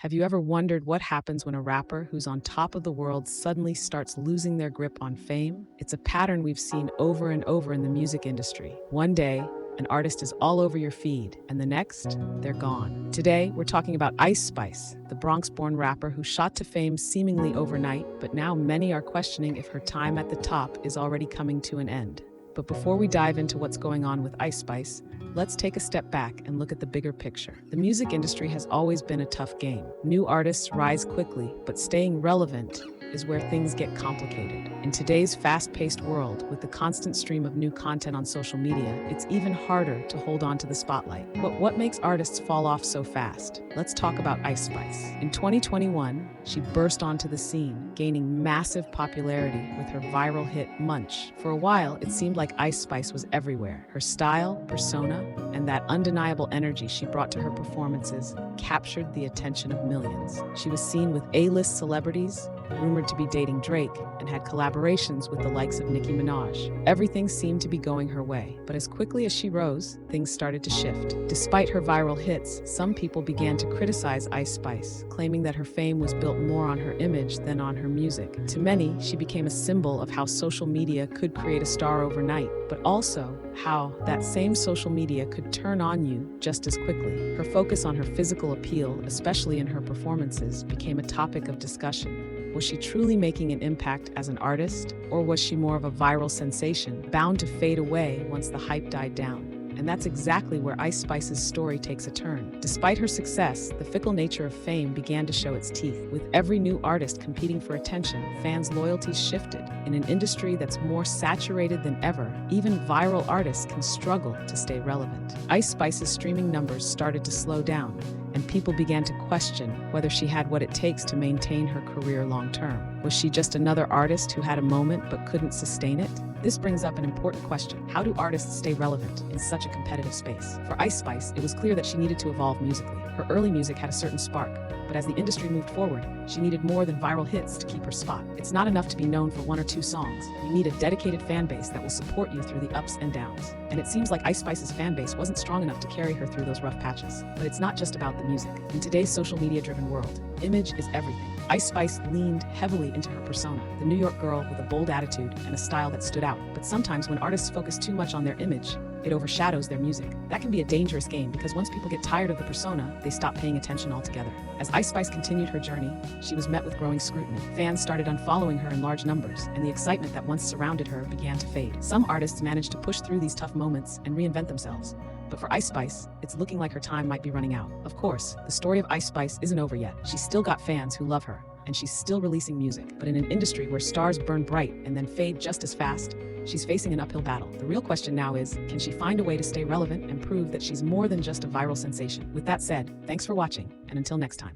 Have you ever wondered what happens when a rapper who's on top of the world suddenly starts losing their grip on fame? It's a pattern we've seen over and over in the music industry. One day, an artist is all over your feed, and the next, they're gone. Today, we're talking about Ice Spice, the Bronx-born rapper who shot to fame seemingly overnight, but now many are questioning if her time at the top is already coming to an end. But before we dive into what's going on with Ice Spice, let's take a step back and look at the bigger picture. The music industry has always been a tough game. New artists rise quickly, but staying relevant is where things get complicated. In today's fast-paced world, with the constant stream of new content on social media, it's even harder to hold on to the spotlight. But what makes artists fall off so fast? Let's talk about Ice Spice. In 2021, she burst onto the scene, gaining massive popularity with her viral hit Munch. For a while, it seemed like Ice Spice was everywhere. Her style, persona, and that undeniable energy she brought to her performances captured the attention of millions. She was seen with A-list celebrities, rumored to be dating Drake, and had collaborations with the likes of Nicki Minaj. Everything seemed to be going her way, but as quickly as she rose, things started to shift. Despite her viral hits, some people began to criticize Ice Spice, claiming that her fame was built more on her image than on her music. To many, she became a symbol of how social media could create a star overnight, but also how that same social media could turn on you just as quickly. Her focus on her physical appeal, especially in her performances, became a topic of discussion. Was she truly making an impact as an artist, or was she more of a viral sensation, bound to fade away once the hype died down? And that's exactly where Ice Spice's story takes a turn. Despite her success, the fickle nature of fame began to show its teeth. With every new artist competing for attention, fans' loyalties shifted. In an industry that's more saturated than ever, even viral artists can struggle to stay relevant. Ice Spice's streaming numbers started to slow down, and people began to question whether she had what it takes to maintain her career long-term. Was she just another artist who had a moment but couldn't sustain it? This brings up an important question. How do artists stay relevant in such a competitive space? For Ice Spice, it was clear that she needed to evolve musically. Her early music had a certain spark, but as the industry moved forward, she needed more than viral hits to keep her spot. It's not enough to be known for one or two songs. You need a dedicated fan base that will support you through the ups and downs. And it seems like Ice Spice's fan base wasn't strong enough to carry her through those rough patches. But it's not just about the music. In today's social media-driven world, image is everything. Ice Spice leaned heavily into her persona, the New York girl with a bold attitude and a style that stood out. But sometimes when artists focus too much on their image, it overshadows their music. That can be a dangerous game because once people get tired of the persona, they stop paying attention altogether. As Ice Spice continued her journey, she was met with growing scrutiny. Fans started unfollowing her in large numbers, and the excitement that once surrounded her began to fade. Some artists managed to push through these tough moments and reinvent themselves. But for Ice Spice, it's looking like her time might be running out. Of course, the story of Ice Spice isn't over yet. She's still got fans who love her, and she's still releasing music. But in an industry where stars burn bright and then fade just as fast, she's facing an uphill battle. The real question now is, can she find a way to stay relevant and prove that she's more than just a viral sensation? With that said, thanks for watching, and until next time.